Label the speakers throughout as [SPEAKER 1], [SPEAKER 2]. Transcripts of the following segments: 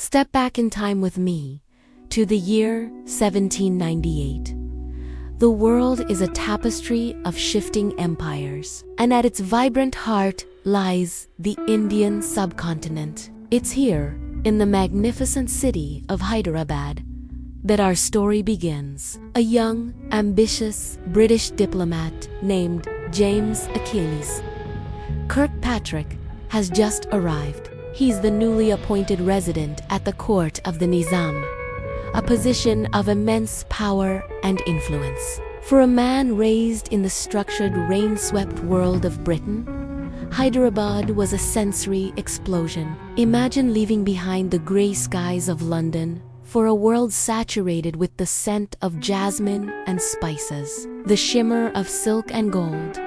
[SPEAKER 1] Step back in time with me to the year 1798. The world is a tapestry of shifting empires, and at its vibrant heart lies the Indian subcontinent. It's here, in the magnificent city of Hyderabad, that our story begins. A young, ambitious British diplomat named James Achilles Kirkpatrick has just arrived. He's the newly appointed resident at the court of the Nizam, a position of immense power and influence. For a man raised in the structured, rain-swept world of Britain, Hyderabad was a sensory explosion. Imagine leaving behind the grey skies of London for a world saturated with the scent of jasmine and spices, the shimmer of silk and gold,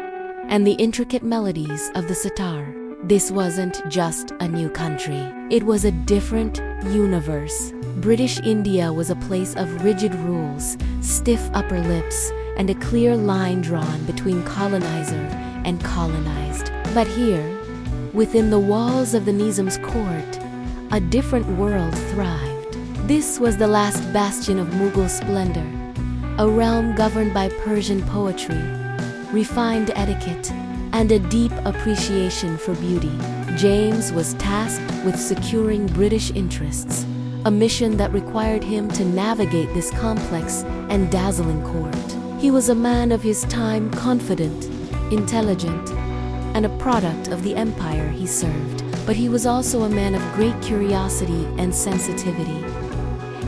[SPEAKER 1] and the intricate melodies of the sitar. This wasn't just a new country. It was a different universe. British India was a place of rigid rules, stiff upper lips, and a clear line drawn between colonizer and colonized. But here, within the walls of the Nizam's court, a different world thrived. This was the last bastion of Mughal splendor, a realm governed by Persian poetry, refined etiquette, and a deep appreciation for beauty. James was tasked with securing British interests, a mission that required him to navigate this complex and dazzling court. He was a man of his time, confident, intelligent, and a product of the empire he served. But he was also a man of great curiosity and sensitivity.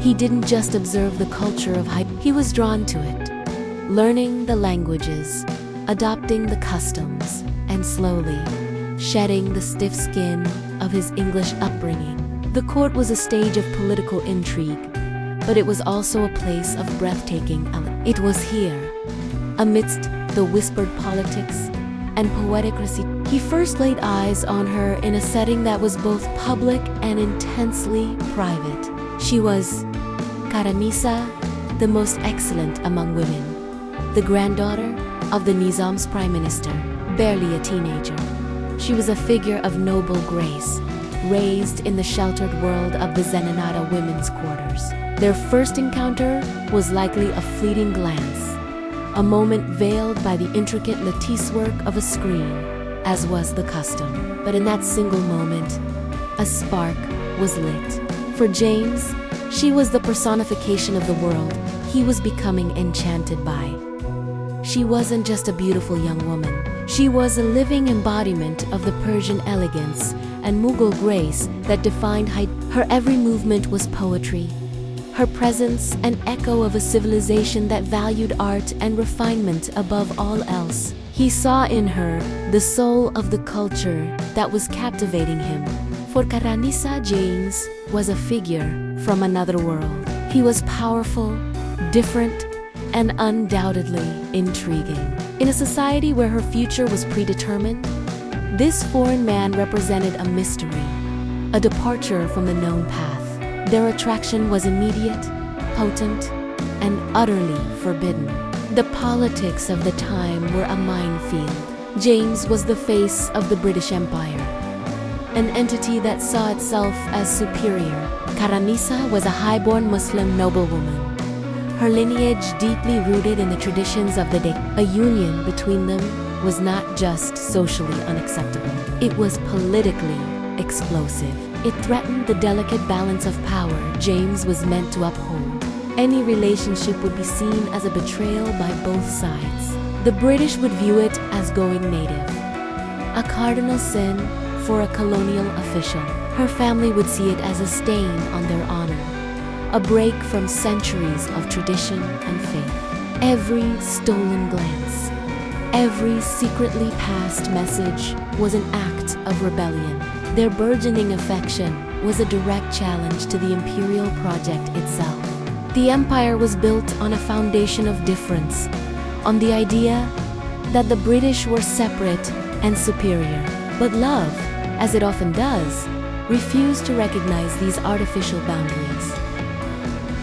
[SPEAKER 1] He didn't just observe the culture of Hyderabad, he was drawn to it, learning the languages, adopting the customs, and slowly shedding the stiff skin of his English upbringing. The court was a stage of political intrigue, but it was also a place of breathtaking elegance. It was here, amidst the whispered politics and poetic recit, he first laid eyes on her in a setting that was both public and intensely private. She was Khair-un-Nissa, the most excellent among women, the granddaughter of the Nizam's prime minister, barely a teenager. She was a figure of noble grace, raised in the sheltered world of the Zenanata women's quarters. Their first encounter was likely a fleeting glance, a moment veiled by the intricate lattice work of a screen, as was the custom. But in that single moment, a spark was lit. For James, she was the personification of the world he was becoming enchanted by. She wasn't just a beautiful young woman. She was a living embodiment of the Persian elegance and Mughal grace that defined her every movement was poetry, her presence an echo of a civilization that valued art and refinement above all else. He saw in her the soul of the culture that was captivating him. For Khair-un-Nissa, James was a figure from another world. He was powerful, different, and undoubtedly intriguing. In a society where her future was predetermined, this foreign man represented a mystery, a departure from the known path. Their attraction was immediate, potent, and utterly forbidden. The politics of the time were a minefield. James was the face of the British Empire, an entity that saw itself as superior. Khair-un-Nissa was a high-born Muslim noblewoman, her lineage deeply rooted in the traditions of the day. A union between them was not just socially unacceptable, it was politically explosive. It threatened the delicate balance of power James was meant to uphold. Any relationship would be seen as a betrayal by both sides. The British would view it as going native, a cardinal sin for a colonial official. Her family would see it as a stain on their honor, a break from centuries of tradition and faith. Every stolen glance, every secretly passed message was an act of rebellion. Their burgeoning affection was a direct challenge to the imperial project itself. The empire was built on a foundation of difference, on the idea that the British were separate and superior. But love, as it often does, refused to recognize these artificial boundaries.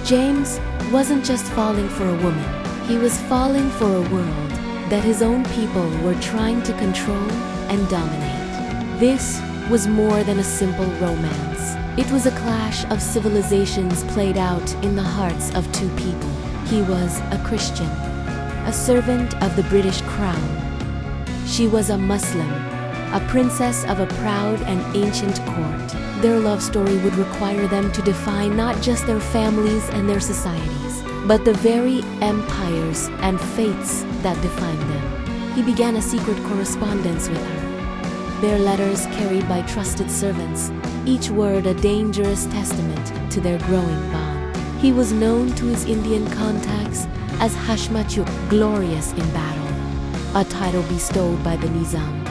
[SPEAKER 1] James wasn't just falling for a woman, he was falling for a world that his own people were trying to control and dominate. This was more than a simple romance. It was a clash of civilizations played out in the hearts of two people. He was a Christian, a servant of the British crown. She was a Muslim, a princess of a proud and ancient court. Their love story would require them to defy not just their families and their societies, but the very empires and fates that defined them. He began a secret correspondence with her, their letters carried by trusted servants, each word a dangerous testament to their growing bond. He was known to his Indian contacts as Hashmachuk, glorious in battle, a title bestowed by the Nizam.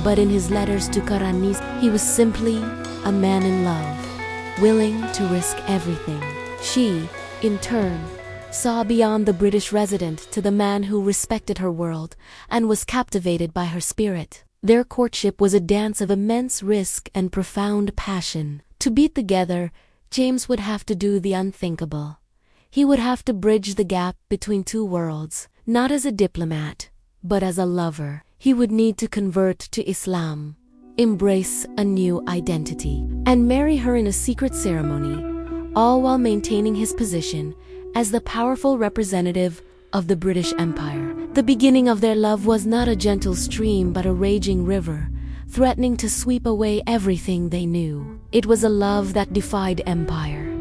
[SPEAKER 1] But in his letters to Khair-un-Nissa, he was simply a man in love, willing to risk everything. She, in turn, saw beyond the British resident to the man who respected her world and was captivated by her spirit. Their courtship was a dance of immense risk and profound passion. To be together, James would have to do the unthinkable. He would have to bridge the gap between two worlds, not as a diplomat, but as a lover. He would need to convert to Islam, embrace a new identity, and marry her in a secret ceremony, all while maintaining his position as the powerful representative of the British Empire. The beginning of their love was not a gentle stream but a raging river, threatening to sweep away everything they knew. It was a love that defied empire,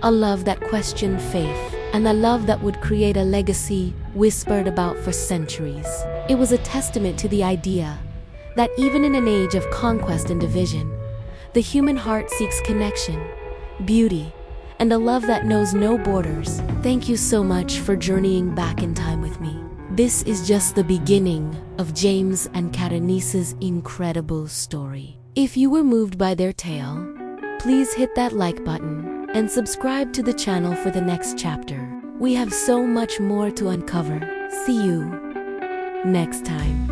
[SPEAKER 1] a love that questioned faith, and a love that would create a legacy whispered about for centuries. It was a testament to the idea that even in an age of conquest and division, the human heart seeks connection, beauty, and a love that knows no borders. Thank you so much for journeying back in time with me. This is just the beginning of James and Khair-un-Nissa's incredible story. If you were moved by their tale, please hit that like button and subscribe to the channel for the next chapter. We have so much more to uncover. See you next time.